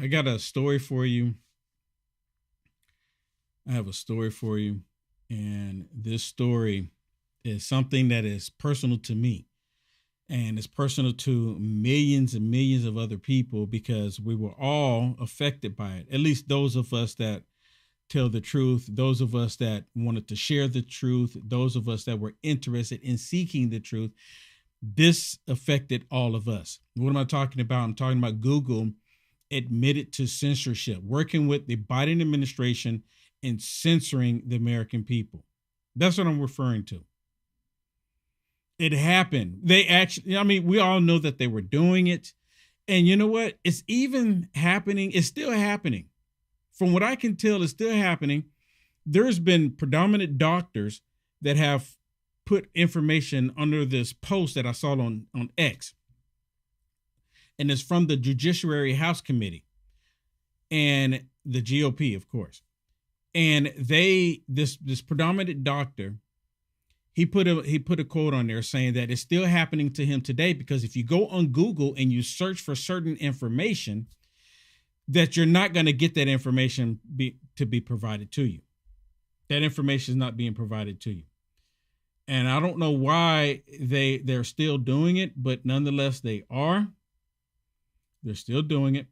I got a story for you. I have a story for you. And this story is something that is personal to me. And it's personal to millions and millions of other people because we were all affected by it. At least those of us that tell the truth, those of us that wanted to share the truth, those of us that were interested in seeking the truth. This affected all of us. What am I talking about? I'm talking about Google admitted to censorship, working with the Biden administration and censoring the American people. That's what I'm referring to. It happened. They actually, I mean, we all know that they were doing it. And you know what? It's even happening. It's still happening. From what I can tell, it's still happening. There's been predominant doctors that have put information under this post that I saw on X. And it's from the Judiciary House Committee and the GOP, of course. And this predominant doctor, he put a quote on there saying that it's still happening to him today, because if you go on Google and you search for certain information, that you're not going to get that information to be provided to you. That information is not being provided to you. And I don't know why they're still doing it, but nonetheless, they are. They're still doing it.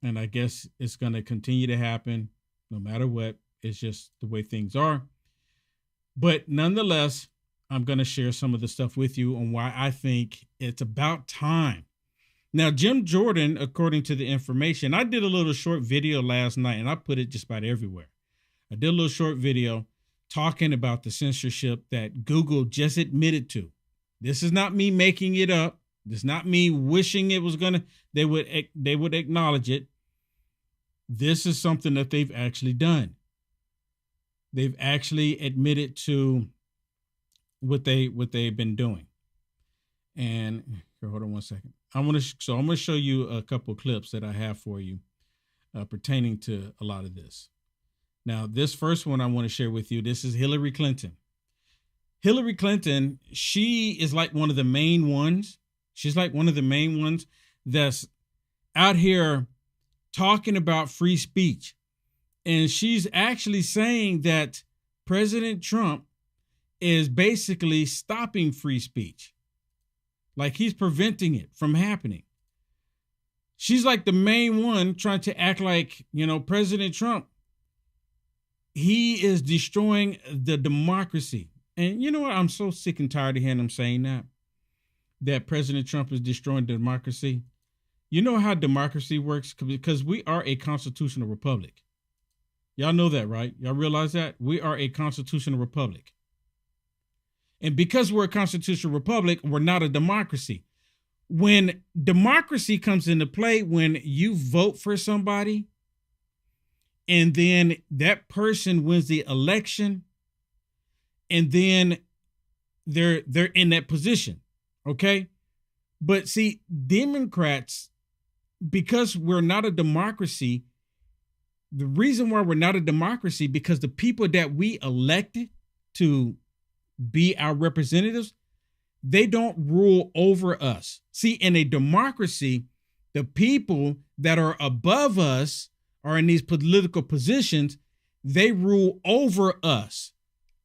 And I guess it's going to continue to happen no matter what. It's just the way things are. But nonetheless, I'm going to share some of the stuff with you on why I think it's about time. Now, Jim Jordan, according to the information, I did a little short video last night and I put it just about everywhere. I did a little short video talking about the censorship that Google just admitted to. This is not me making it up. This is not me wishing it was going to, they would acknowledge it. This is something that they've actually done. They've actually admitted to what they've been doing. And here, hold on one second. I'm going to show you a couple clips that I have for you pertaining to a lot of this. Now, this first one I want to share with you, this is Hillary Clinton. Hillary Clinton, she is like one of the main ones. She's like one of the main ones that's out here talking about free speech. And she's actually saying that President Trump is basically stopping free speech. Like he's preventing it from happening. She's like the main one trying to act like, President Trump, he is destroying the democracy. And you know what? I'm so sick and tired of hearing him saying that President Trump is destroying democracy. You know how democracy works? Because we are a constitutional republic. Y'all know that, right? Y'all realize that? We are a constitutional republic. And because we're a constitutional republic, we're not a democracy. When democracy comes into play, when you vote for somebody and then that person wins the election and then they're in that position, okay? But see, Democrats, because we're not a democracy, the reason why we're not a democracy, because the people that we elected to be our representatives, they don't rule over us. See, in a democracy, the people that are above us are in these political positions. They rule over us.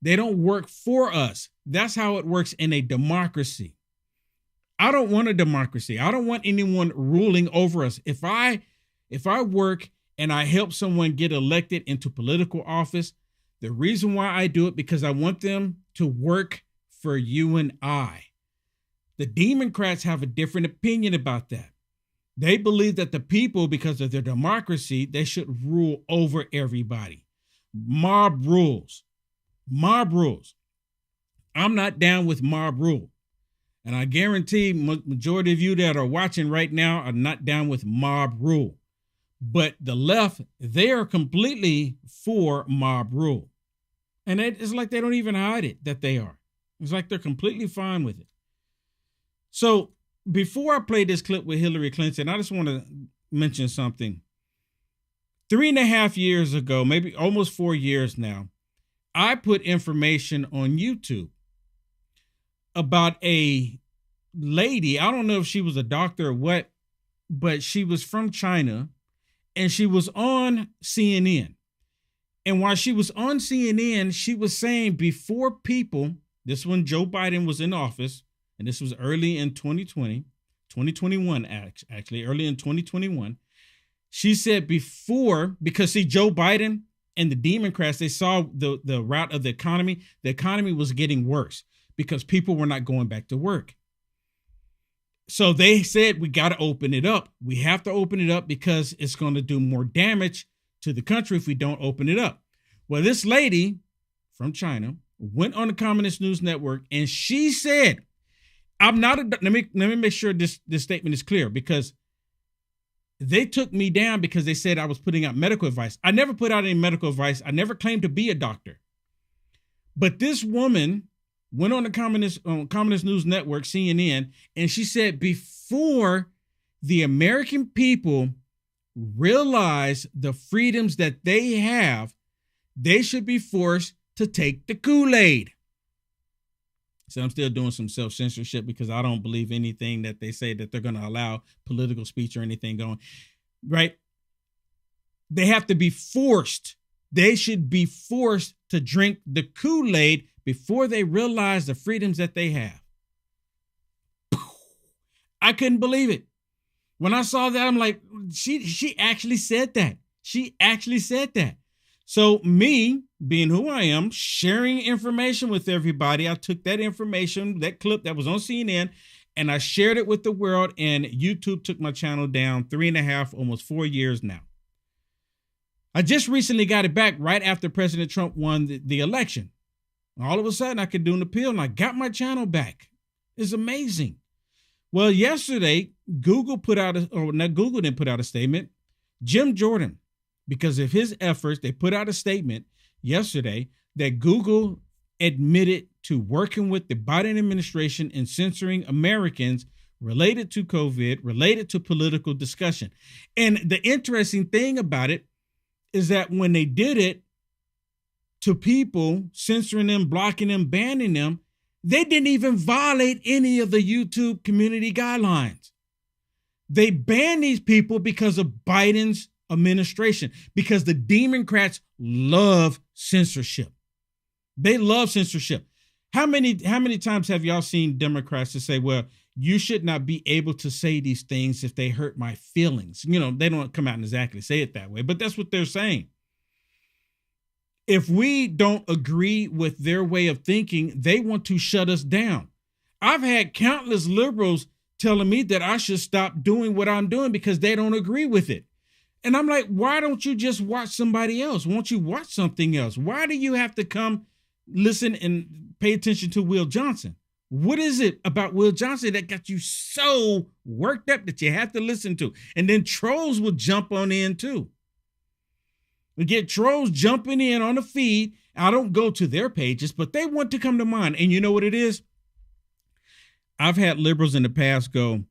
They don't work for us. That's how it works in a democracy. I don't want a democracy. I don't want anyone ruling over us. If I work and I help someone get elected into political office, the reason why I do it, because I want them to work for you and I. The Democrats have a different opinion about that. They believe that the people, because of their democracy, they should rule over everybody. Mob rules. Mob rules. I'm not down with mob rule. And I guarantee majority of you that are watching right now are not down with mob rule. But the left, they are completely for mob rule. And it's like they don't even hide it that they are. It's like they're completely fine with it. So before I play this clip with Hillary Clinton, I just want to mention something. 3.5 years ago, maybe almost 4 years now, I put information on YouTube about a lady. I don't know if she was a doctor or what, but she was from China. and she was on CNN. And while she was on CNN, she was saying before people, this when Joe Biden was in office, and this was early in 2021, actually, early in 2021. She said before, because see, Joe Biden and the Democrats, they saw the route of the economy. The economy was getting worse because people were not going back to work. So they said, we got to open it up. We have to open it up because it's going to do more damage to the country if we don't open it up. Well, this lady from China went on the Communist News Network and she said, I'm not let me make sure this statement is clear, because they took me down because they said I was putting out medical advice. I never put out any medical advice. I never claimed to be a doctor. But this woman went on the Communist News Network, CNN, and she said before the American people realize the freedoms that they have, they should be forced to take the Kool-Aid. So I'm still doing some self-censorship because I don't believe anything that they say that they're going to allow political speech or anything going, right? They have to be forced. They should be forced to drink the Kool-Aid before they realize the freedoms that they have. I couldn't believe it. When I saw that, I'm like, she actually said that. She actually said that. So me, being who I am, sharing information with everybody, I took that information, that clip that was on CNN, and I shared it with the world, and YouTube took my channel down 3.5, almost 4 years now. I just recently got it back right after President Trump won the election. All of a sudden, I could do an appeal, and I got my channel back. It's amazing. Well, yesterday, Google didn't put out a statement. Jim Jordan, because of his efforts, they put out a statement yesterday that Google admitted to working with the Biden administration in censoring Americans related to COVID, related to political discussion. And the interesting thing about it is that when they did it to people, censoring them, blocking them, banning them, they didn't even violate any of the YouTube community guidelines. They banned these people because of Biden's administration, because the Democrats love censorship. They love censorship. How many times have y'all seen Democrats to say, well, you should not be able to say these things if they hurt my feelings? You know, they don't come out and exactly say it that way, but that's what they're saying. If we don't agree with their way of thinking, they want to shut us down. I've had countless liberals telling me that I should stop doing what I'm doing because they don't agree with it. And I'm like, why don't you just watch somebody else? Won't you watch something else? Why do you have to come listen and pay attention to Will Johnson? What is it about Will Johnson that got you so worked up that you have to listen to? And then trolls will jump on in too. We get trolls jumping in on the feed. I don't go to their pages, but they want to come to mine. And you know what it is? I've had liberals in the past go,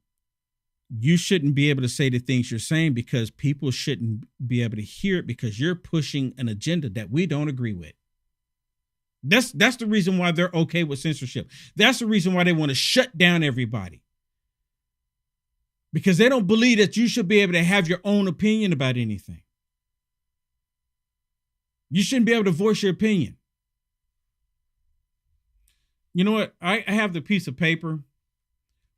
you shouldn't be able to say the things you're saying because people shouldn't be able to hear it because you're pushing an agenda that we don't agree with. That's the reason why they're okay with censorship. That's the reason why they want to shut down everybody. Because they don't believe that you should be able to have your own opinion about anything. You shouldn't be able to voice your opinion. You know what? I have the piece of paper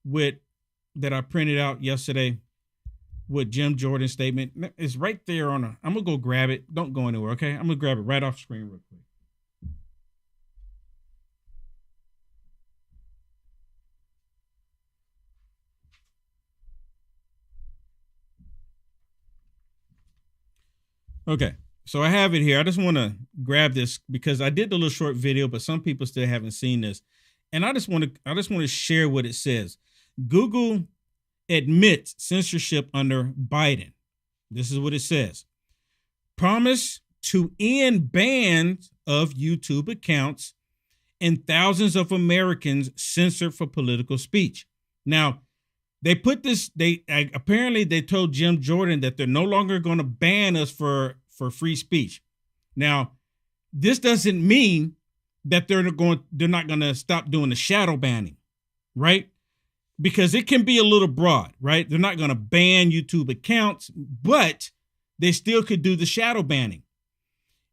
that I printed out yesterday with Jim Jordan's statement. It's right there I'm going to go grab it. Don't go anywhere, okay? I'm going to grab it right off screen real quick. Okay, so I have it here. I just want to grab this because I did the little short video, but some people still haven't seen this. And I just want to share what it says. Google admits censorship under Biden. This is what it says. Promise to end bans of YouTube accounts and thousands of Americans censored for political speech. Now, they put this, apparently they told Jim Jordan that they're no longer going to ban us for free speech. Now, this doesn't mean that they're not going to stop doing the shadow banning, right? Because it can be a little broad, right? They're not going to ban YouTube accounts, but they still could do the shadow banning.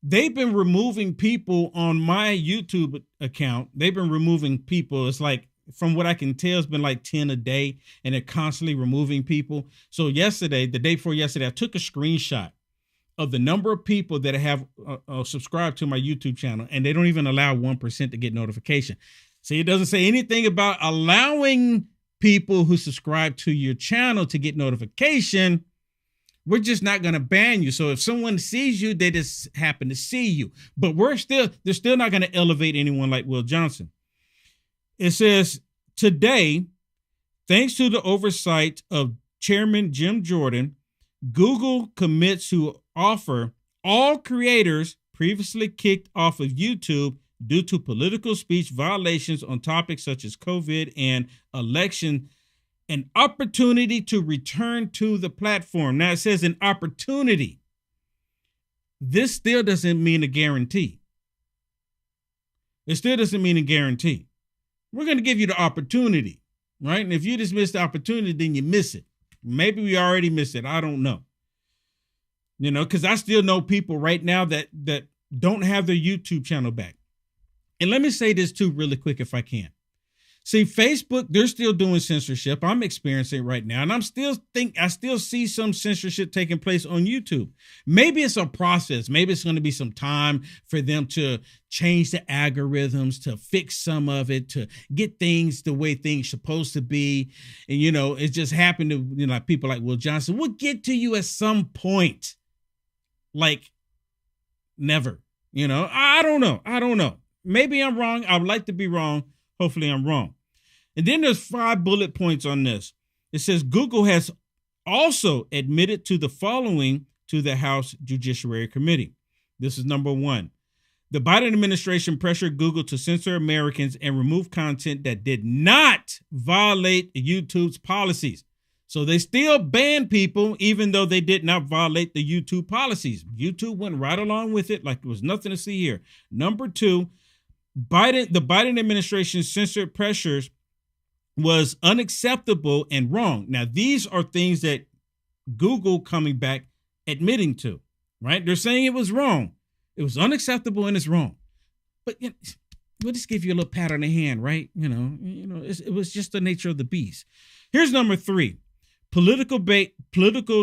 They've been removing people on my YouTube account. They've been removing people. It's like, from what I can tell, it's been like 10 a day, and they're constantly removing people. So yesterday, the day before yesterday, I took a screenshot of the number of people that have subscribed to my YouTube channel, and they don't even allow 1% to get notification. See, it doesn't say anything about allowing people who subscribe to your channel to get notification. We're just not going to ban you. So if someone sees you, they just happen to see you. But they're still not going to elevate anyone like Will Johnson. It says, today, thanks to the oversight of Chairman Jim Jordan, Google commits to offer all creators previously kicked off of YouTube due to political speech violations on topics such as COVID and election an opportunity to return to the platform. Now it says an opportunity. This still doesn't mean a guarantee. It still doesn't mean a guarantee. We're going to give you the opportunity, right? And if you just miss the opportunity, then you miss it. Maybe we already missed it. I don't know. You know, because I still know people right now that don't have their YouTube channel back. And let me say this too really quick if I can. See, Facebook, they're still doing censorship. I'm experiencing it right now. And I still see some censorship taking place on YouTube. Maybe it's a process. Maybe it's going to be some time for them to change the algorithms, to fix some of it, to get things the way things supposed to be. And, you know, it just happened to, you know, people like Will Johnson. We'll get to you at some point. Like, never. You know, I don't know. Maybe I'm wrong. I would like to be wrong. Hopefully I'm wrong. And then there's 5 bullet points on this. It says Google has also admitted to the following to the House Judiciary Committee. This is number 1. The Biden administration pressured Google to censor Americans and remove content that did not violate YouTube's policies. So they still banned people even though they did not violate the YouTube policies. YouTube went right along with it like there was nothing to see here. Number 2, the Biden administration's censored pressures was unacceptable and wrong. Now, these are things that Google coming back admitting to, right? They're saying it was wrong. It was unacceptable and it's wrong. But you know, we'll just give you a little pat on the hand, right? You know, it was just the nature of the beast. Here's number 3. Political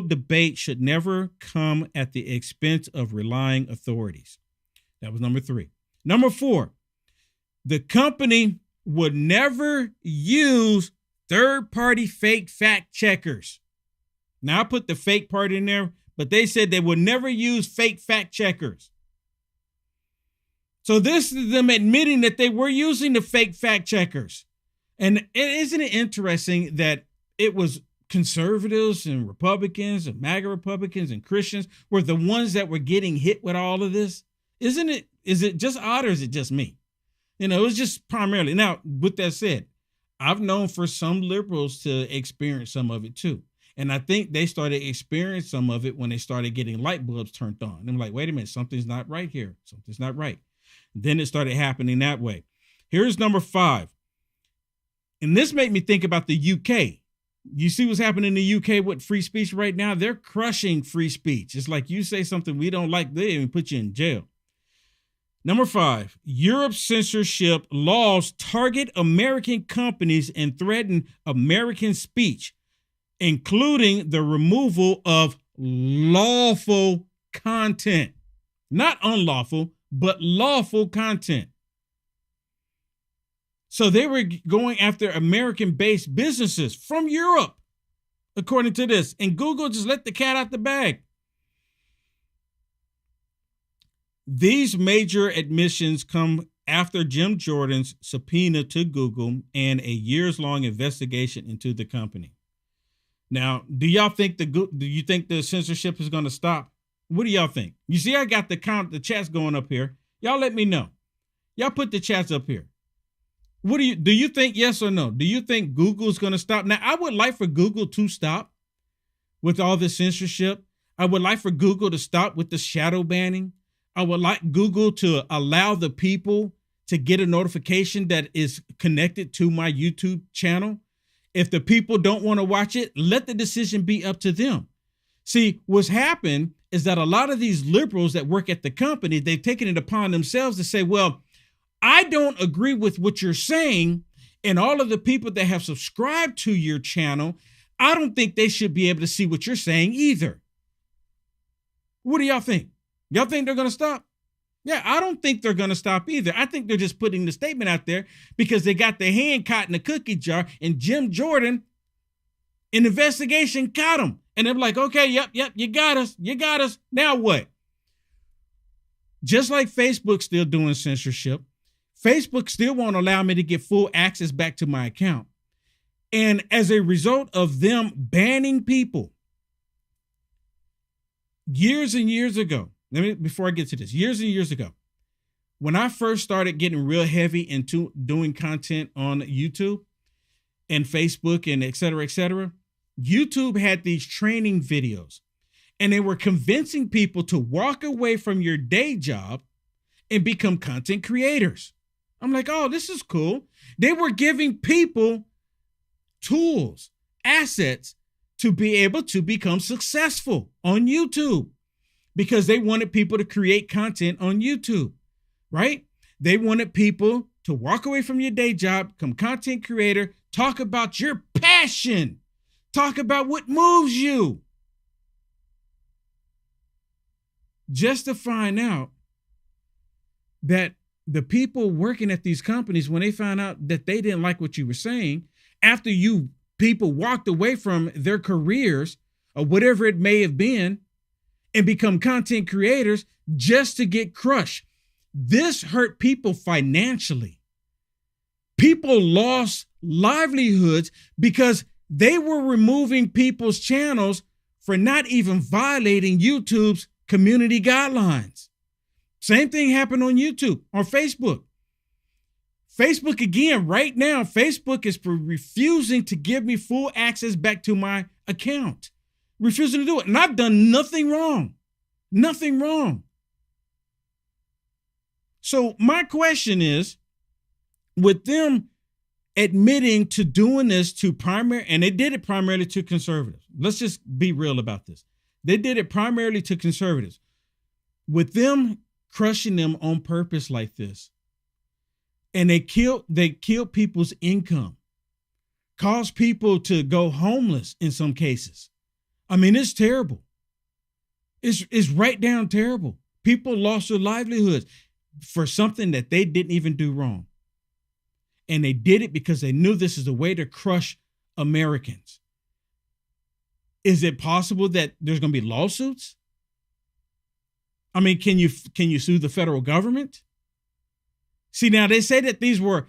debate should never come at the expense of relying authorities. That was number 3. Number 4. The company would never use third-party fake fact checkers. Now, I put the fake part in there, but they said they would never use fake fact checkers. So this is them admitting that they were using the fake fact checkers. And isn't it interesting that it was conservatives and Republicans and MAGA Republicans and Christians were the ones that were getting hit with all of this? Is it just odd or is it just me? You know, it was just primarily. Now, with that said, I've known for some liberals to experience some of it too. And I think they started experiencing some of it when they started getting light bulbs turned on. And I'm like, wait a minute, something's not right here. Something's not right. Then it started happening that way. Here's number 5. And this made me think about the UK. You see what's happening in the UK with free speech right now? They're crushing free speech. It's like you say something we don't like, they even put you in jail. Number 5, Europe's censorship laws target American companies and threaten American speech, including the removal of lawful content. Not unlawful, but lawful content. So they were going after American-based businesses from Europe, according to this. And Google just let the cat out the bag. These major admissions come after Jim Jordan's subpoena to Google and a years-long investigation into the company. Now, do you think the censorship is going to stop? What do y'all think? You see, I got the chats going up here. Y'all let me know. Y'all put the chats up here. Do you think yes or no? Do you think Google's going to stop? Now, I would like for Google to stop with all this censorship. I would like for Google to stop with the shadow banning. I would like Google to allow the people to get a notification that is connected to my YouTube channel. If the people don't want to watch it, let the decision be up to them. See, what's happened is that a lot of these liberals that work at the company, they've taken it upon themselves to say, well, I don't agree with what you're saying. And all of the people that have subscribed to your channel, I don't think they should be able to see what you're saying either. What do y'all think? Y'all think they're going to stop? Yeah, I don't think they're going to stop either. I think they're just putting the statement out there because they got their hand caught in a cookie jar, and Jim Jordan, an investigation, caught them. And they're like, okay, yep, you got us. Now what? Just like Facebook still doing censorship, Facebook still won't allow me to get full access back to my account. And as a result of them banning people, years and years ago, before I get to this, years and years ago, when I first started getting real heavy into doing content on YouTube and Facebook and et cetera, YouTube had these training videos, and they were convincing people to walk away from your day job and become content creators. I'm like, oh, this is cool. They were giving people tools, assets to be able to become successful on YouTube, because they wanted people to create content on YouTube, right? They wanted people to walk away from your day job, become content creator, talk about your passion, talk about what moves you. Just to find out that the people working at these companies, when they found out that they didn't like what you were saying, after you people walked away from their careers or whatever it may have been, and become content creators just to get crushed. This hurt people financially. People lost livelihoods because they were removing people's channels for not even violating YouTube's community guidelines. Same thing happened on YouTube, on Facebook. Facebook, again, right now, Facebook is refusing to give me full access back to my account. Refusing to do it. And I've done nothing wrong. Nothing wrong. So my question is, with them admitting to doing this to primary, and they did it primarily to conservatives. Let's just be real about this. They did it primarily to conservatives. With them crushing them on purpose like this, and they killed people's income, caused people to go homeless in some cases. I mean, it's terrible. It's right down terrible. People lost their livelihoods for something that they didn't even do wrong. And they did it because they knew this is a way to crush Americans. Is it possible that there's going to be lawsuits? I mean, can you sue the federal government? See, now they say that these were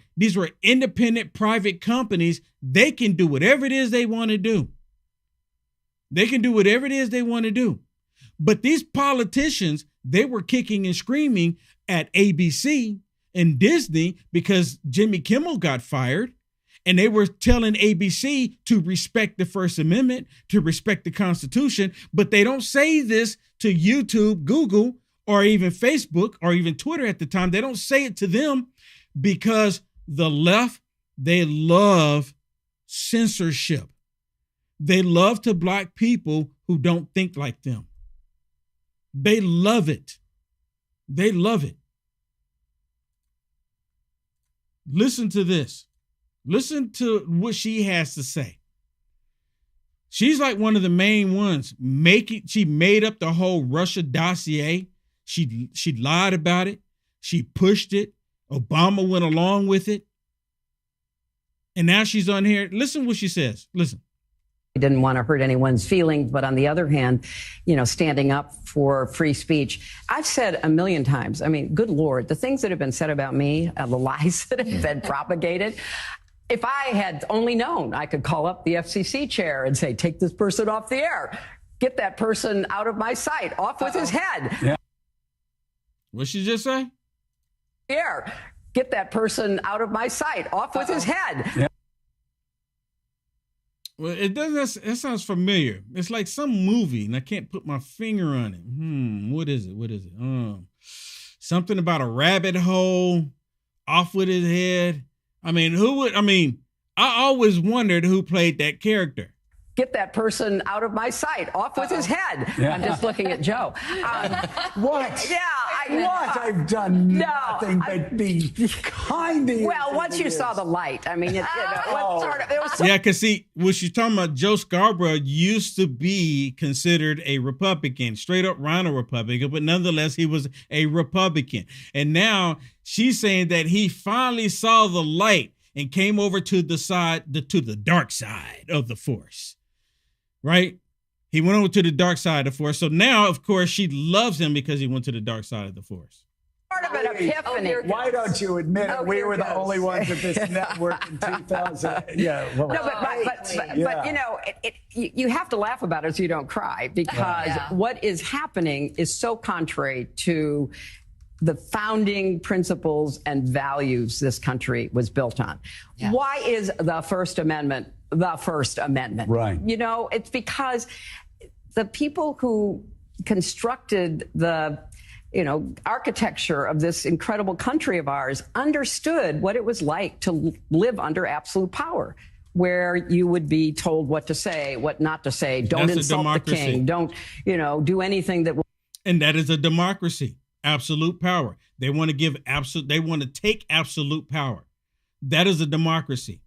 independent private companies. They can do whatever it is they want to do. They can do whatever it is they want to do. But these politicians, they were kicking and screaming at ABC and Disney because Jimmy Kimmel got fired. And they were telling ABC to respect the First Amendment, to respect the Constitution. But they don't say this to YouTube, Google, or even Facebook, or even Twitter at the time. They don't say it to them because the left, they love censorship. They love to block people who don't think like them. They love it. They love it. Listen to this. Listen to what she has to say. She's like one of the main ones. She made up the whole Russia dossier. She lied about it. She pushed it. Obama went along with it. And now she's on here. Listen what she says. Listen. I didn't want to hurt anyone's feelings, but on the other hand, standing up for free speech. I've said a million times, I mean, good Lord, the things that have been said about me, the lies that have been propagated, if I had only known, I could call up the FCC chair and say, take this person off the air, get that person out of my sight, off with his head. Yeah. What'd she just say? Air, get that person out of my sight, off with his head. Yeah. Well, it sounds familiar. It's like some movie, and I can't put my finger on it. What is it? Something about a rabbit hole, off with his head. I mean, I always wondered who played that character. get that person out of my sight, off with his head. I'm just looking at Joe. What? Yeah. What? I've done nothing but be kind to you. Well, once you saw the light, I mean, it was yeah, because see, what she's talking about, Joe Scarborough used to be considered a Republican, straight up Rhino Republican, but nonetheless, he was a Republican. And now she's saying that he finally saw the light and came over to the dark side of the force, right? He went over to the dark side of the force. So now, of course, she loves him because he went to the dark side of the force. Part of an epiphany. Why don't you admit it? We were the only ones at this network in 2000. Yeah. Well, no, but you know, you have to laugh about it so you don't cry, because what is happening is so contrary to the founding principles and values this country was built on. Yeah. Why is the First Amendment the First Amendment? Right. You know, it's because the people who constructed the architecture of this incredible country of ours understood what it was like to live under absolute power, where you would be told what to say, what not to say, don't insult the king, don't, do anything that will. And that is a democracy. Absolute power. They want to take absolute power. That is a democracy.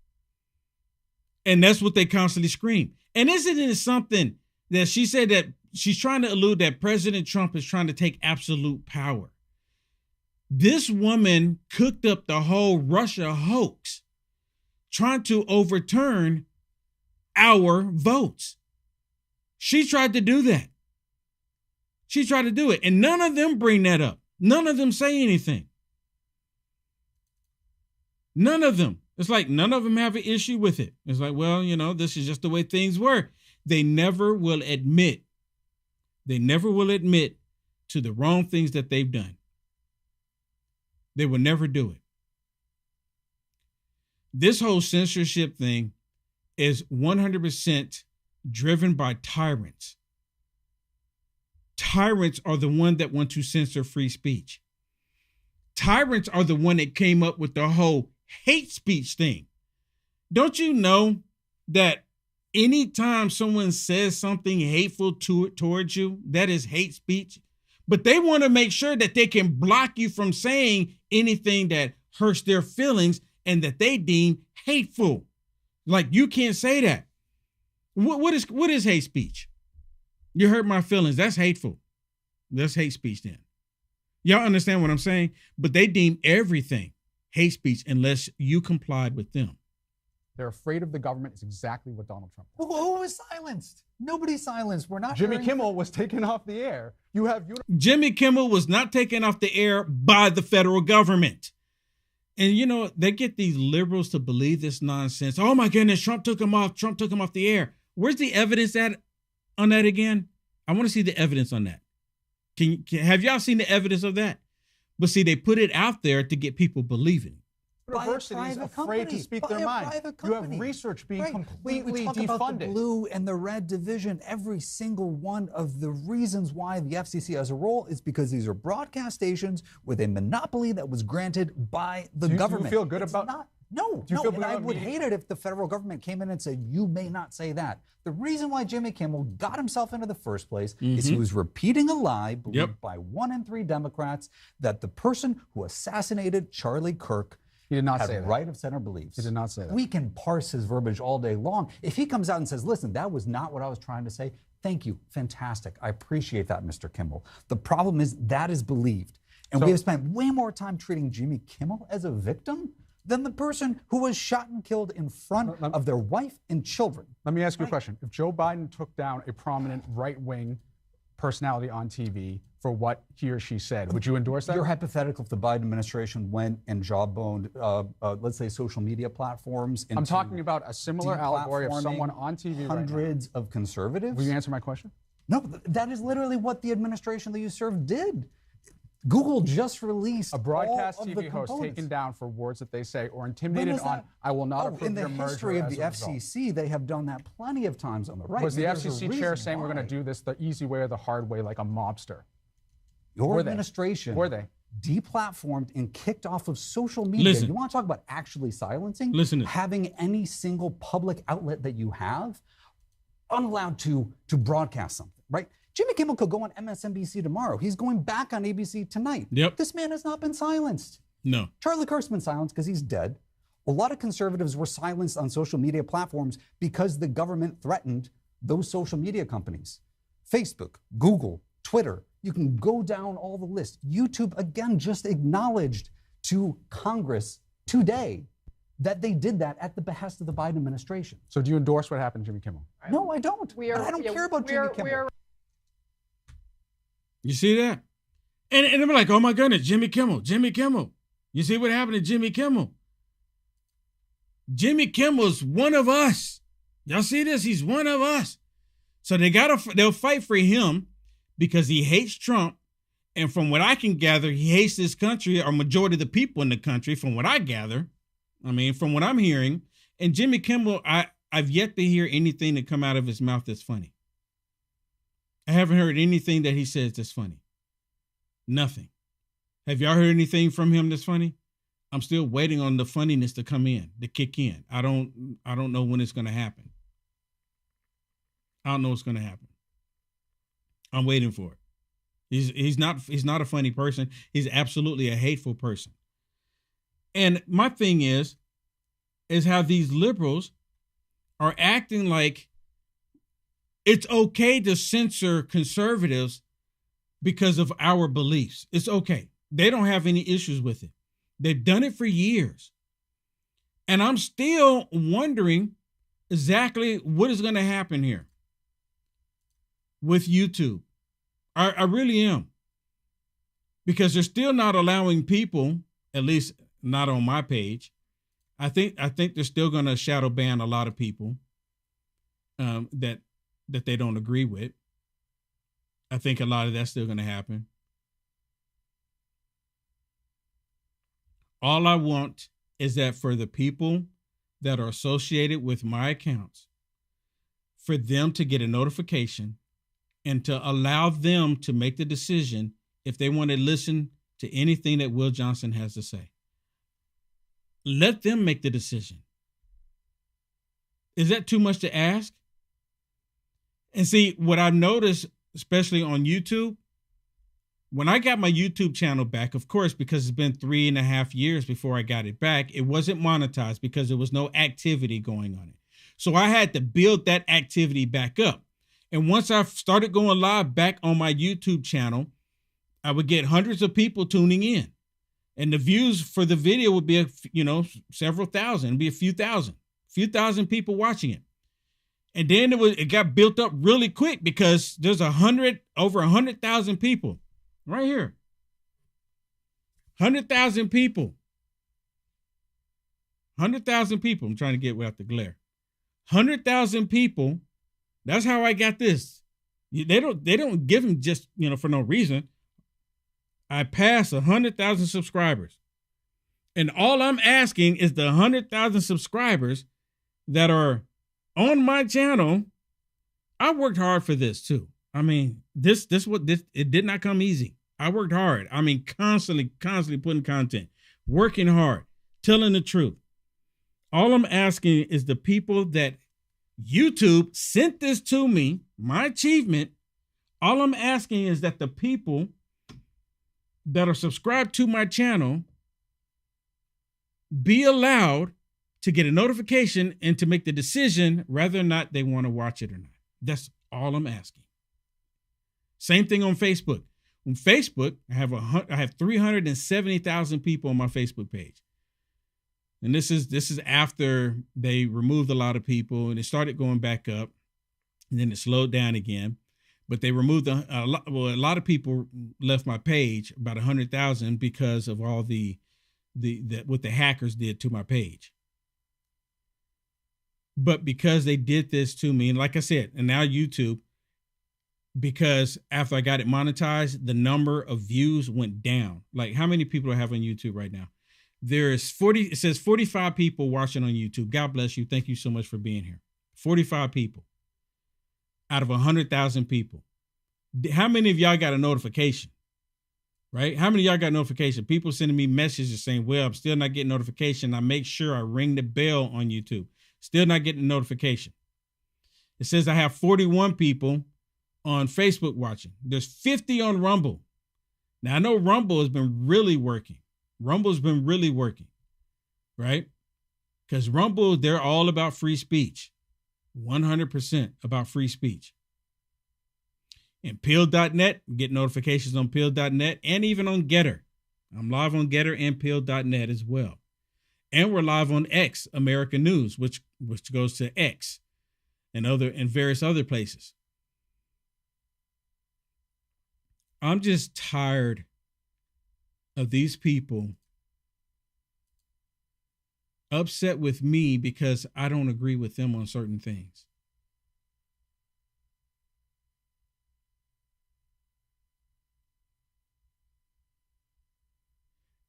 And that's what they constantly scream. And isn't it something that she said that she's trying to allude that President Trump is trying to take absolute power? This woman cooked up the whole Russia hoax, trying to overturn our votes. She tried to do that. She tried to do it. And none of them bring that up. None of them say anything. None of them. It's like none of them have an issue with it. It's like, well, this is just the way things were. They never will admit. They never will admit to the wrong things that they've done. They will never do it. This whole censorship thing is 100% driven by tyrants. Tyrants are the one that want to censor free speech. Tyrants are the one that came up with the whole hate speech thing. Don't you know that anytime someone says something hateful towards you, that is hate speech? But they want to make sure that they can block you from saying anything that hurts their feelings and that they deem hateful. Like, you can't say that. What is hate speech? You hurt my feelings. That's hateful. That's hate speech then. Y'all understand what I'm saying? But they deem everything hate speech unless you complied with them. They're afraid of the government. It's exactly what Donald Trump did. Who was silenced? Nobody's silenced. We're not. Jimmy Kimmel was taken off the air. Jimmy Kimmel was not taken off the air by the federal government. And, they get these liberals to believe this nonsense. Oh, my goodness, Trump took him off. Trump took him off the air. Where's the evidence on that again? I want to see the evidence on that. Have y'all seen the evidence of that? But see, they put it out there to get people believing. Universities afraid to speak their mind. You have research being completely we talk defunded. About the blue and the red division. Every single one of the reasons why the FCC has a role is because these are broadcast stations with a monopoly that was granted by the government. Do you feel good about? No, and I would hate it if the federal government came in and said, you may not say that. The reason why Jimmy Kimmel got himself into the first place is he was repeating a lie believed by 1 in 3 Democrats that the person who assassinated Charlie Kirk He did not say that. Right of center beliefs. He did not say that. We can parse his verbiage all day long. If he comes out and says, listen, that was not what I was trying to say, thank you, fantastic. I appreciate that, Mr. Kimmel. The problem is that is believed. And we have spent way more time treating Jimmy Kimmel as a victim than the person who was shot and killed in front of their wife and children. Let me ask you a question. If Joe Biden took down a prominent right-wing personality on TV for what he or she said, would you endorse that? You're hypothetical if the Biden administration went and jawboned, let's say, social media platforms. I'm talking about a similar allegory of someone on TV hundreds of conservatives. Will you answer my question? No, that is literally what the administration that you served did. Google just released a broadcast TV host taken down for words that they say or intimidated on, I will not approve your merger. In the history of the FCC, they have done that plenty of times on the right. Was the FCC chair saying we're going to do this the easy way or the hard way like a mobster? Your administration were they deplatformed and kicked off of social media. You want to talk about actually silencing? Having any single public outlet that you have unallowed to broadcast something, right? Jimmy Kimmel could go on MSNBC tomorrow. He's going back on ABC tonight. Yep. This man has not been silenced. No. Charlie Kirk's been silenced because he's dead. A lot of conservatives were silenced on social media platforms because the government threatened those social media companies. Facebook, Google, Twitter, you can go down all the list. YouTube, again, just acknowledged to Congress today that they did that at the behest of the Biden administration. So do you endorse what happened to Jimmy Kimmel? No, I don't. But I don't care about Jimmy Kimmel. You see that? And I'm like, oh my goodness, Jimmy Kimmel. You see what happened to Jimmy Kimmel? Jimmy Kimmel's one of us. Y'all see this? He's one of us. So they'll fight for him because he hates Trump. And from what I can gather, he hates this country, or majority of the people in the country, from what I gather. I mean, from what I'm hearing. And Jimmy Kimmel, I've yet to hear anything that come out of his mouth that's funny. I haven't heard anything that he says that's funny. Nothing. Have y'all heard anything from him that's funny? I'm still waiting on the funniness to come in, to kick in. I don't know when it's going to happen. I don't know what's going to happen. I'm waiting for it. He's not a funny person. He's absolutely a hateful person. And my thing is how these liberals are acting like it's okay to censor conservatives because of our beliefs. It's okay. They don't have any issues with it. They've done it for years. And I'm still wondering exactly what is going to happen here with YouTube. I really am. Because they're still not allowing people, at least not on my page. I think they're still going to shadow ban a lot of people that they don't agree with. I think a lot of that's still going to happen. All I want is that for the people that are associated with my accounts, for them to get a notification and to allow them to make the decision if they want to listen to anything that Will Johnson has to say. Let them make the decision. Is that too much to ask? And see, what I've noticed, especially on YouTube, when I got my YouTube channel back, of course, because it's been 3.5 years before I got it back, it wasn't monetized because there was no activity going on it. So I had to build that activity back up. And once I started going live back on my YouTube channel, I would get hundreds of people tuning in. And the views for the video would be, several thousand. It'd be a few thousand people watching it. And then it got built up really quick because there's over 100,000 people right here. 100,000 people. 100,000 people. I'm trying to get without the glare. 100,000 people. That's how I got this. They don't give them just, for no reason. I passed 100,000 subscribers. And all I'm asking is the 100,000 subscribers that are on my channel. I worked hard for this too. I mean, it did not come easy. I worked hard. I mean, constantly putting content, working hard, telling the truth. All I'm asking is the people that YouTube sent this to me, my achievement. All I'm asking is that the people that are subscribed to my channel be allowed to get a notification and to make the decision whether or not they want to watch it or not. That's all I'm asking. Same thing on Facebook. On Facebook, I have 370,000 people on my Facebook page. And this is after they removed a lot of people and it started going back up and then it slowed down again. But they removed a lot of people left my page, about 100,000, because of all what the hackers did to my page. But because they did this to me, and like I said, and now YouTube, because after I got it monetized, the number of views went down. Like, how many people do I have on YouTube right now? It says 45 people watching on YouTube. God bless you. Thank you so much for being here. 45 people out of 100,000 people. How many of y'all got a notification? Right? How many of y'all got notification? People sending me messages saying, well, I'm still not getting notification. I make sure I ring the bell on YouTube. Still not getting a notification. It says I have 41 people on Facebook watching. There's 50 on Rumble. Now, I know Rumble has been really working. Rumble's been really working, right? Because Rumble, they're all about free speech. 100% about free speech. And Peel.net, get notifications on Peel.net and even on Getter. I'm live on Getter and Peel.net as well. And we're live on X, American News, which goes to X and various other places. I'm just tired of these people upset with me because I don't agree with them on certain things.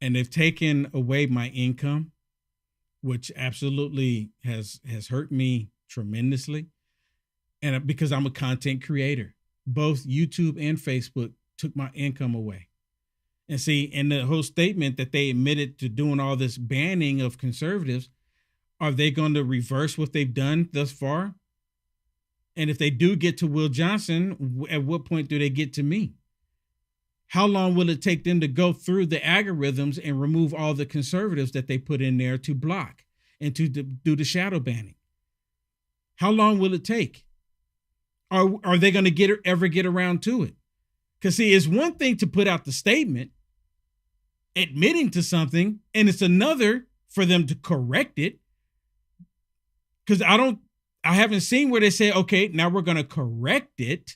And they've taken away my income, which absolutely has hurt me tremendously. And because I'm a content creator, both YouTube and Facebook took my income away. And see, in the whole statement that they admitted to doing all this banning of conservatives, are they going to reverse what they've done thus far? And if they do get to Will Johnson, at what point do they get to me? How long will it take them to go through the algorithms and remove all the conservatives that they put in there to block and to do the shadow banning? How long will it take? Are they going to ever get around to it? Because, see, it's one thing to put out the statement admitting to something, and it's another for them to correct it. Because I haven't seen where they say, okay, now we're going to correct it.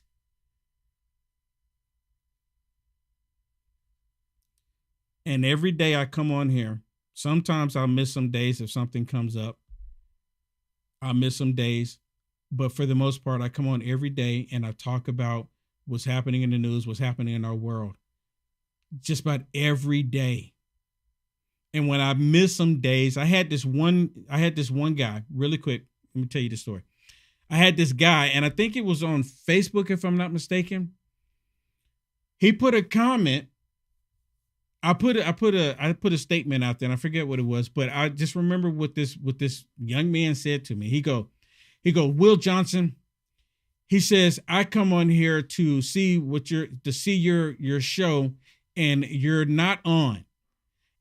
And every day I come on here, sometimes I'll miss some days if something comes up. I'll miss some days. But for the most part, I come on every day and I talk about what's happening in the news, what's happening in our world. Just about every day. And when I miss some days, I had this one guy, really quick. Let me tell you the story. I had this guy, and I think it was on Facebook, if I'm not mistaken. He put a comment. I put a statement out there, and I forget what it was, but I just remember what this young man said to me. He go, Will Johnson. He says, I come on here to see your show, and you're not on.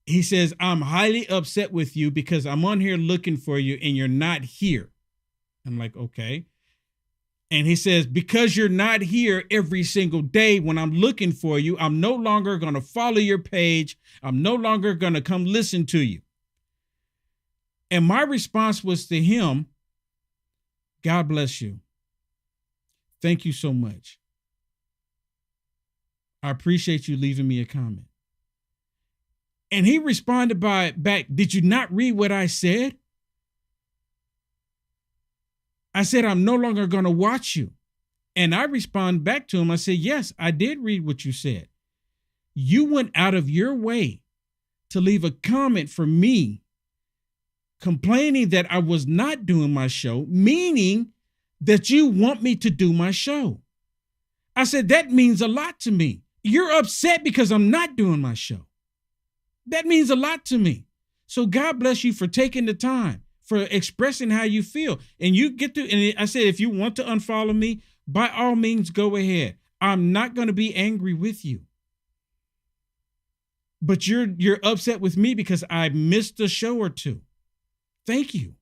He says, I'm highly upset with you because I'm on here looking for you and you're not here. I'm like, okay. And he says, because you're not here every single day when I'm looking for you, I'm no longer going to follow your page. I'm no longer going to come listen to you. And my response was to him, God bless you. Thank you so much. I appreciate you leaving me a comment. And he responded back, did you not read what I said? I said, I'm no longer going to watch you. And I respond back to him. I said, yes, I did read what you said. You went out of your way to leave a comment for me complaining that I was not doing my show, meaning that you want me to do my show. I said, that means a lot to me. You're upset because I'm not doing my show. That means a lot to me. So God bless you for taking the time, for expressing how you feel. And you get to, and I said, if you want to unfollow me, by all means, go ahead. I'm not going to be angry with you. But you're upset with me because I missed a show or two. Thank you.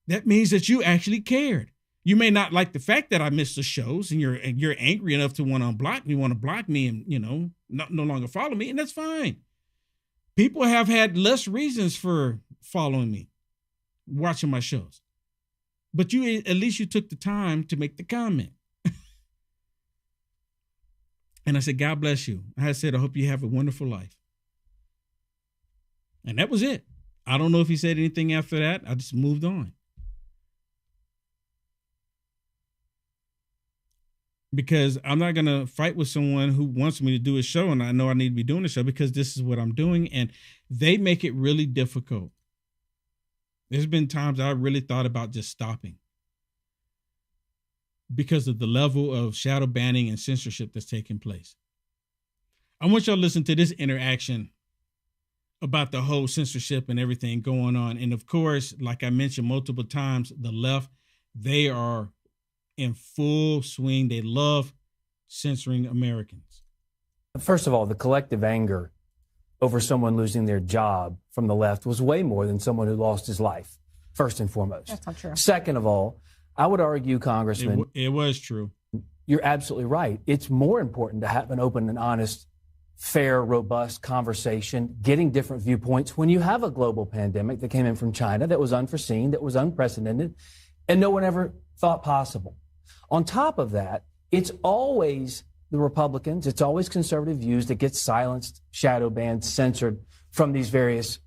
That means that you actually cared. You may not like the fact that I missed the shows and you're angry enough to want to block me and, no longer follow me. And that's fine. People have had less reasons for following me, watching my shows. But at least you took the time to make the comment. And I said, God bless you. I said, I hope you have a wonderful life. And that was it. I don't know if he said anything after that. I just moved on. Because I'm not going to fight with someone who wants me to do a show, and I know I need to be doing a show because this is what I'm doing, and they make it really difficult. There's been times I really thought about just stopping because of the level of shadow banning and censorship that's taking place. I want y'all to listen to this interaction about the whole censorship and everything going on. And of course, like I mentioned multiple times, the left, they are in full swing. They love censoring Americans. First of all, the collective anger over someone losing their job from the left was way more than someone who lost his life, first and foremost. That's not true. Second of all, I would argue, Congressman, It was true. you're absolutely right. It's more important to have an open and honest, fair, robust conversation, getting different viewpoints when you have a global pandemic that came in from China that was unforeseen, that was unprecedented, and no one ever thought possible. On top of that, it's always the Republicans, it's always conservative views that get silenced, shadow banned, censored from these various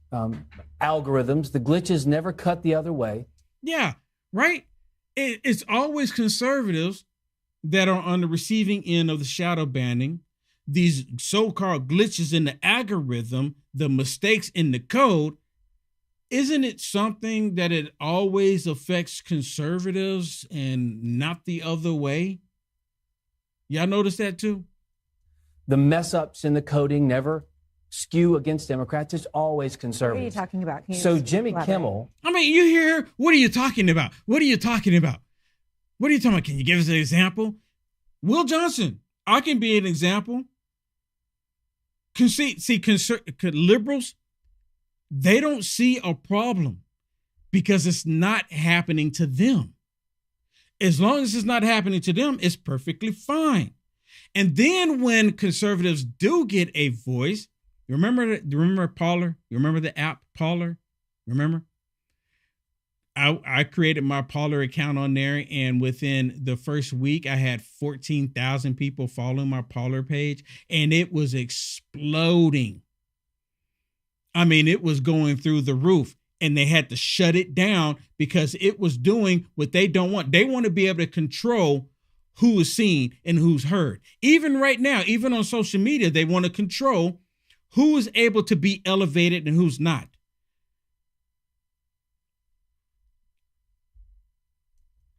algorithms. The glitches never cut the other way. Yeah, right? It's always conservatives that are on the receiving end of the shadow banning, these so-called glitches in the algorithm, the mistakes in the code. Isn't it something that it always affects conservatives and not the other way? Y'all notice that too? The mess ups in the coding never skew against Democrats. It's always conservatives. What are you talking about? So Jimmy Kimmel. I mean, you hear, what are you talking about? What are you talking about? What are you talking about? Can you give us an example? Will Johnson, I can be an example. Liberals, they don't see a problem because it's not happening to them. As long as it's not happening to them, it's perfectly fine. And then when conservatives do get a voice, remember Parler? You remember the app Parler? Remember? I created my Parler account on there, and within the first week, I had 14,000 people following my Parler page, and it was exploding. I mean, it was going through the roof, and they had to shut it down because it was doing what they don't want. They want to be able to control who is seen and who's heard. Even right now, even on social media, they want to control who is able to be elevated and who's not.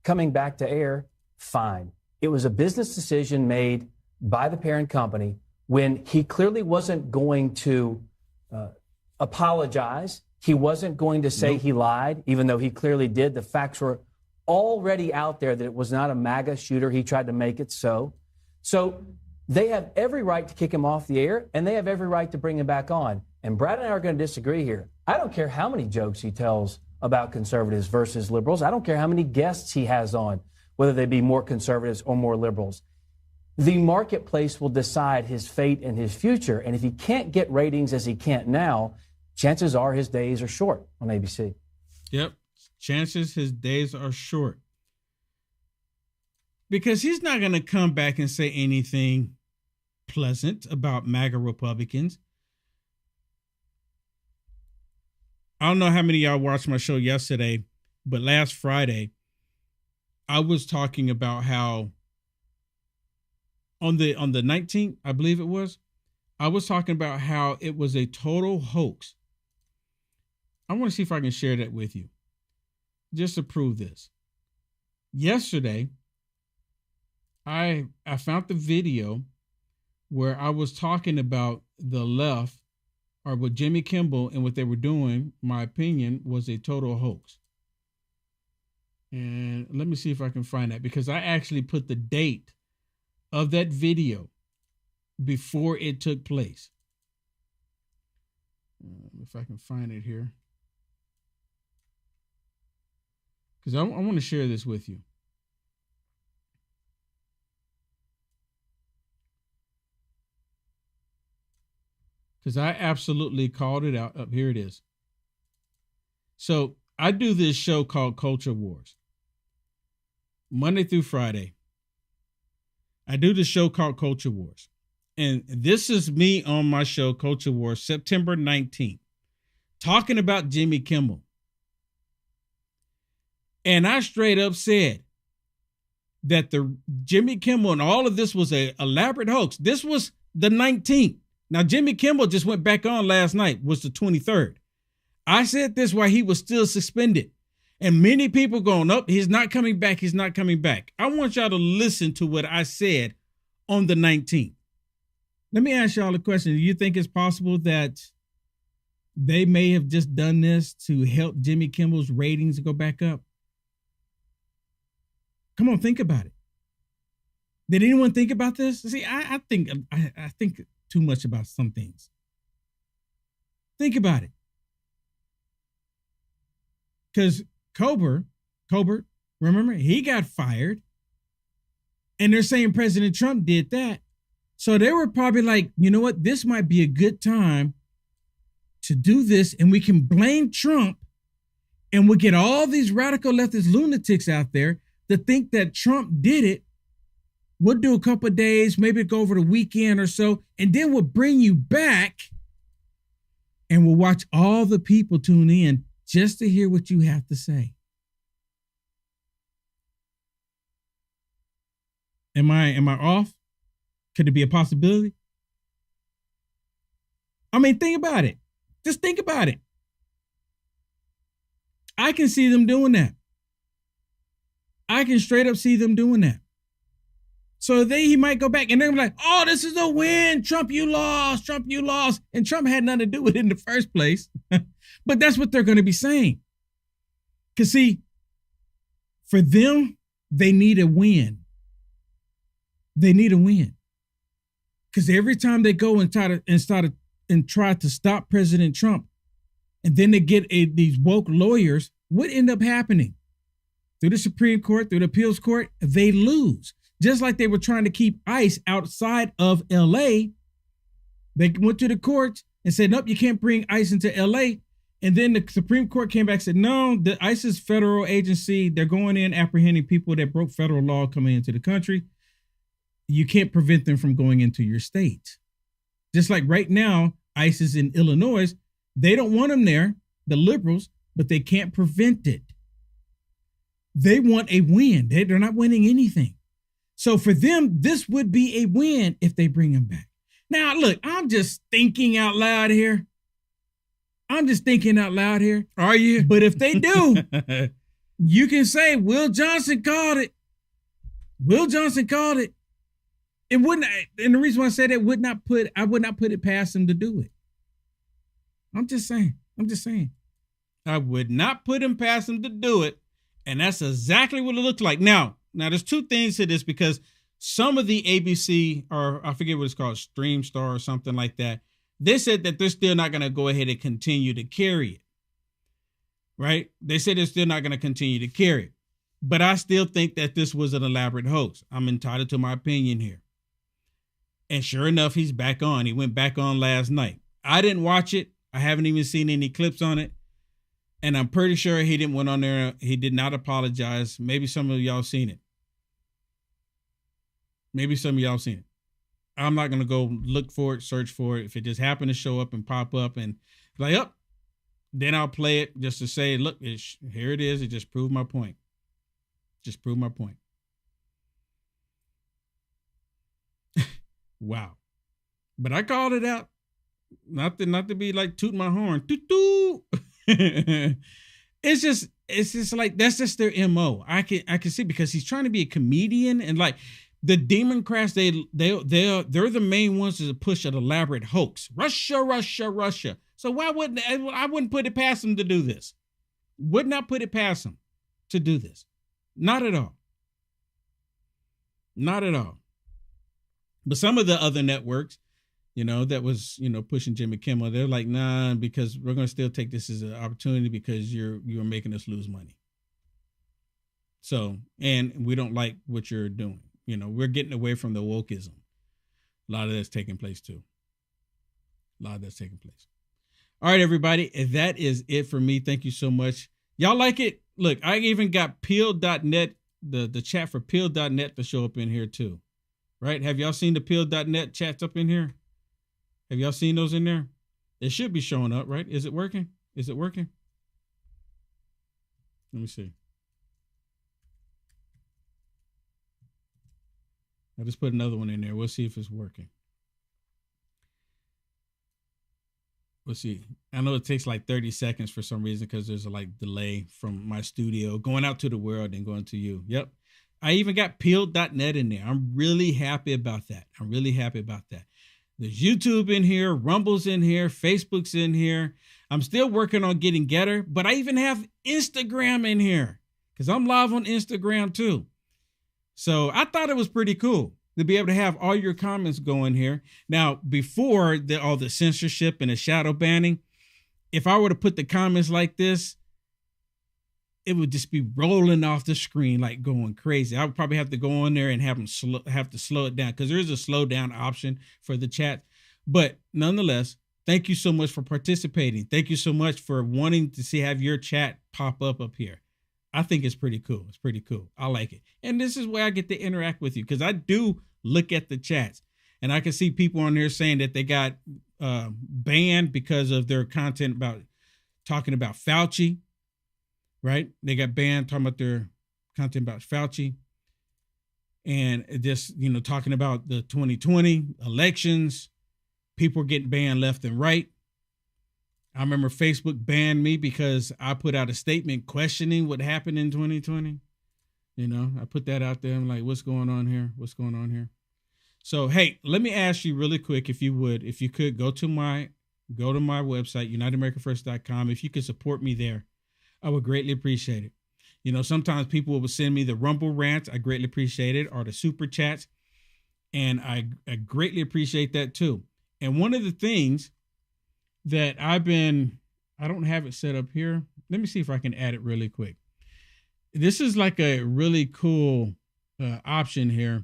Coming back to air, fine. It was a business decision made by the parent company when he clearly wasn't going to apologize. He wasn't going to say he lied, even though he clearly did. The facts were already out there that it was not a MAGA shooter. He tried to make it so. So they have every right to kick him off the air, and they have every right to bring him back on. And Brad and I are going to disagree here. I don't care how many jokes he tells about conservatives versus liberals. I don't care how many guests he has on, whether they be more conservatives or more liberals. The marketplace will decide his fate and his future. And if he can't get ratings as he can't now, chances are his days are short on ABC. Yep. Chances his days are short. Because he's not going to come back and say anything pleasant about MAGA Republicans. I don't know how many of y'all watched my show yesterday, but last Friday, I was talking about how on the 19th, I believe it was, I was talking about how it was a total hoax. I want to see if I can share that with you, just to prove this. Yesterday, I found the video where I was talking about the left, or what Jimmy Kimmel and what they were doing, my opinion, was a total hoax. And let me see if I can find that, because I actually put the date of that video before it took place. If I can find it here. Because I want to share this with you. Because I absolutely called it out. Up here it is. So I do this show called Culture Wars. Monday through Friday. I do this show called Culture Wars. And this is me on my show, Culture Wars, September 19th, talking about Jimmy Kimmel. And I straight up said that the Jimmy Kimmel and all of this was an elaborate hoax. This was the 19th. Now, Jimmy Kimmel just went back on last night, was the 23rd. I said this while he was still suspended. And many people going, nope, he's not coming back. He's not coming back. I want y'all to listen to what I said on the 19th. Let me ask y'all a question. Do you think it's possible that they may have just done this to help Jimmy Kimmel's ratings go back up? Come on, think about it. Did anyone think about this? See, I think too much about some things. Think about it. Because Colbert, remember, he got fired. And they're saying President Trump did that. So they were probably like, you know what? This might be a good time to do this. And we can blame Trump. And we'll get all these radical leftist lunatics out there to think that Trump did it. We'll do a couple of days, maybe go over the weekend or so, and then we'll bring you back and we'll watch all the people tune in just to hear what you have to say. Am I off? Could it be a possibility? I mean, think about it. Just think about it. I can see them doing that. I can straight up see them doing that. So he might go back and they're like, oh, this is a win. Trump, you lost. Trump, you lost. And Trump had nothing to do with it in the first place. But that's what they're going to be saying. Because see, for them, they need a win. They need a win. Because every time they go and try to stop President Trump, and then they get these woke lawyers, what end up happening? Through the Supreme Court, through the appeals court, they lose. Just like they were trying to keep ICE outside of LA. They went to the courts and said, nope, you can't bring ICE into LA. And then the Supreme Court came back and said, no, the ICE is federal agency. They're going in apprehending people that broke federal law coming into the country. You can't prevent them from going into your state. Just like right now, ICE is in Illinois. They don't want them there, the liberals, but they can't prevent it. They want a win. They're not winning anything. So for them, this would be a win if they bring him back. Now, look, I'm just thinking out loud here. Are you? But if they do, you can say Will Johnson called it. It wouldn't, and the reason why I said it I would not put it past him to do it. I'm just saying. I would not put him past him to do it. And that's exactly what it looked like. Now there's two things to this, because some of the ABC, or I forget what it's called, Stream Star or something like that, they said that they're still not going to go ahead and continue to carry it. Right? They said they're still not going to continue to carry it. But I still think that this was an elaborate hoax. I'm entitled to my opinion here. And sure enough, he's back on. He went back on last night. I didn't watch it. I haven't even seen any clips on it. And I'm pretty sure he didn't went on there. He did not apologize. Maybe some of y'all seen it. I'm not going to go look for it, search for it. If it just happened to show up and pop up and like, oh, then I'll play it just to say, look, here it is. It just proved my point. Wow. But I called it out. Not to be like tooting my horn. Toot. It's just like, that's just their MO. I can see, because he's trying to be a comedian, and like the Democrats, they're the main ones to push an elaborate hoax. Russia. So why wouldn't I wouldn't put it past him to do this? Would not put it past him to do this. Not at all. But some of the other networks, that was, pushing Jimmy Kimmel, they're like, nah, because we're going to still take this as an opportunity, because you're making us lose money. So, and we don't like what you're doing. We're getting away from the wokeism. A lot of that's taking place too. All right, everybody. That is it for me. Thank you so much. Y'all like it? Look, I even got Peel.net, the chat for Peel.net to show up in here too. Right? Have y'all seen the Peel.net chats up in here? Have y'all seen those in there? It should be showing up, right? Is it working? Let me see. I'll just put another one in there. We'll see if it's working. We'll see. I know it takes like 30 seconds for some reason, because there's a delay from my studio going out to the world and going to you. Yep. I even got Peel.net in there. I'm really happy about that. There's YouTube in here, Rumble's in here, Facebook's in here. I'm still working on getting Getter, but I even have Instagram in here, because I'm live on Instagram too. So I thought it was pretty cool to be able to have all your comments going here. Now, before all the censorship and the shadow banning, if I were to put the comments like this, it would just be rolling off the screen like going crazy. I would probably have to go on there and have to slow it down, because there is a slow down option for the chat. But nonetheless, thank you so much for participating. Thank you so much for wanting to have your chat pop up here. I think it's pretty cool. It's pretty cool. I like it. And this is where I get to interact with you, because I do look at the chats, and I can see people on there saying that they got banned because of their content about talking about Fauci, right? They got banned talking about their content about Fauci, and just, talking about the 2020 elections. People are getting banned left and right. I remember Facebook banned me because I put out a statement questioning what happened in 2020. I put that out there. I'm like, what's going on here? What's going on here? So, hey, let me ask you really quick, if you could go to my website, unitedamericanfirst.com. If you could support me there, I would greatly appreciate it. Sometimes people will send me the Rumble rants. I greatly appreciate it, or the super chats. And I greatly appreciate that too. And one of the things that I don't have it set up here. Let me see if I can add it really quick. This is like a really cool option here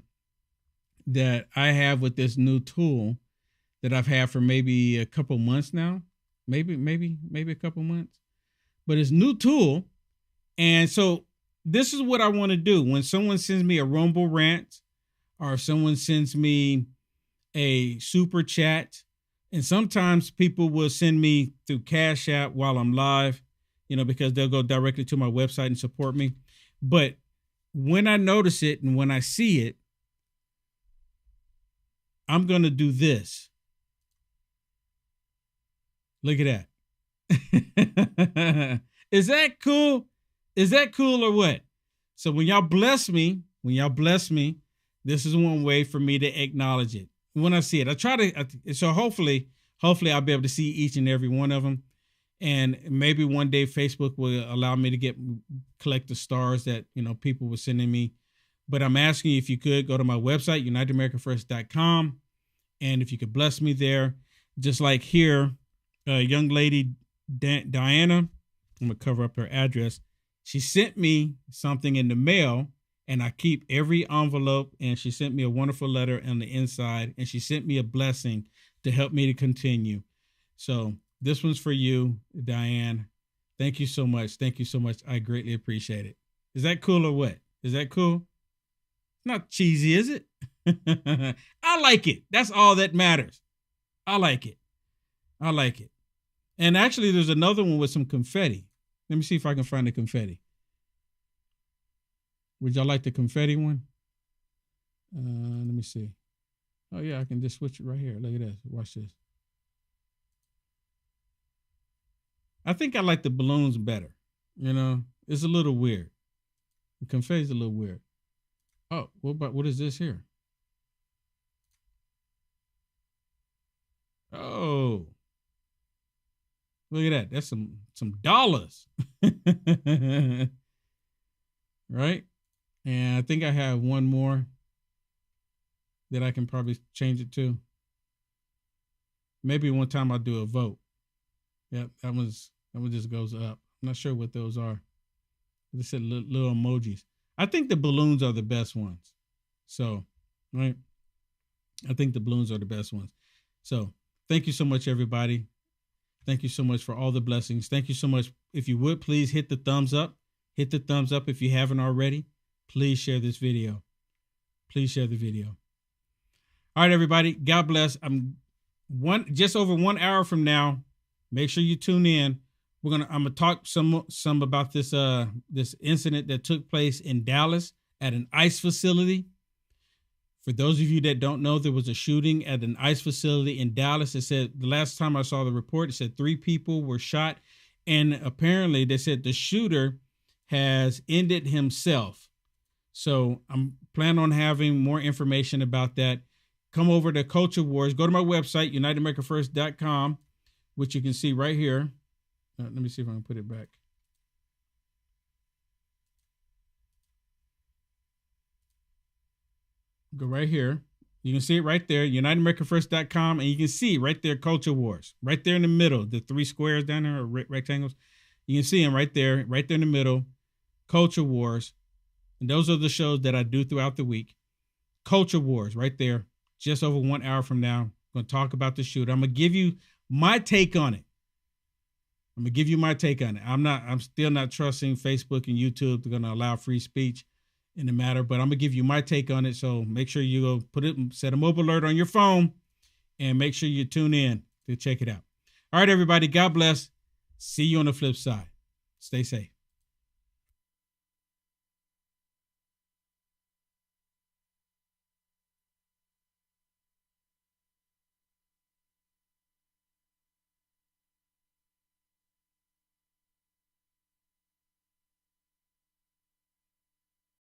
that I have with this new tool that I've had for maybe a couple months now, maybe a couple months, but it's a new tool. And so this is what I want to do. When someone sends me a Rumble rant, or someone sends me a super chat, and sometimes people will send me through Cash App while I'm live, because they'll go directly to my website and support me. But when I notice it and when I see it, I'm going to do this. Look at that. Is that cool? Is that cool or what? So when y'all bless me, this is one way for me to acknowledge it. When I see it, I try to, so hopefully I'll be able to see each and every one of them. And maybe one day Facebook will allow me to collect the stars that, people were sending me. But I'm asking you, if you could go to my website, unitedamericanfirst.com. And if you could bless me there, just like here, a young lady, Diana, I'm going to cover up her address. She sent me something in the mail, and I keep every envelope, and she sent me a wonderful letter on the inside, and she sent me a blessing to help me to continue. So this one's for you, Diane. Thank you so much. Thank you so much. I greatly appreciate it. Is that cool or what? Is that cool? Not cheesy, is it? I like it. That's all that matters. I like it. I like it. And actually, there's another one with some confetti. Let me see if I can find the confetti. Would y'all like the confetti one? Let me see. Oh, yeah, I can just switch it right here. Look at this. Watch this. I think I like the balloons better. It's a little weird. The confetti's a little weird. Oh, what is this here? Oh, look at that. That's some dollars. Right? And I think I have one more that I can probably change it to. Maybe one time I'll do a vote. Yep, that one just goes up. I'm not sure what those are. They said little emojis. I think the balloons are the best ones. So, right? I think the balloons are the best ones. So, thank you so much, everybody. Thank you so much for all the blessings. Thank you so much. If you would, please hit the thumbs up. Hit the thumbs up if you haven't already. Please share this video. Please share the video. All right, everybody. God bless. I'm just over 1 hour from now. Make sure you tune in. I'm gonna talk some about this incident that took place in Dallas at an ICE facility. For those of you that don't know, there was a shooting at an ICE facility in Dallas. It said, the last time I saw the report, it said 3 people were shot. And apparently they said the shooter has ended himself. So I'm planning on having more information about that. Come over to Culture Wars. Go to my website, unitedamericanfirst.com, which you can see right here. Let me see if I can put it back. Go right here. You can see it right there, UnitedAmericaFirst.com, and you can see right there, Culture Wars, right there in the middle, the 3 squares down there, or rectangles. You can see them right there in the middle, Culture Wars. And those are the shows that I do throughout the week. Culture Wars right there, just over 1 hour from now. I'm going to talk about the shooter. I'm going to give you my take on it. I'm still not trusting Facebook and YouTube. They're going to allow free speech in the matter, but I'm going to give you my take on it. So make sure you go set a mobile alert on your phone and make sure you tune in to check it out. All right, everybody. God bless. See you on the flip side. Stay safe.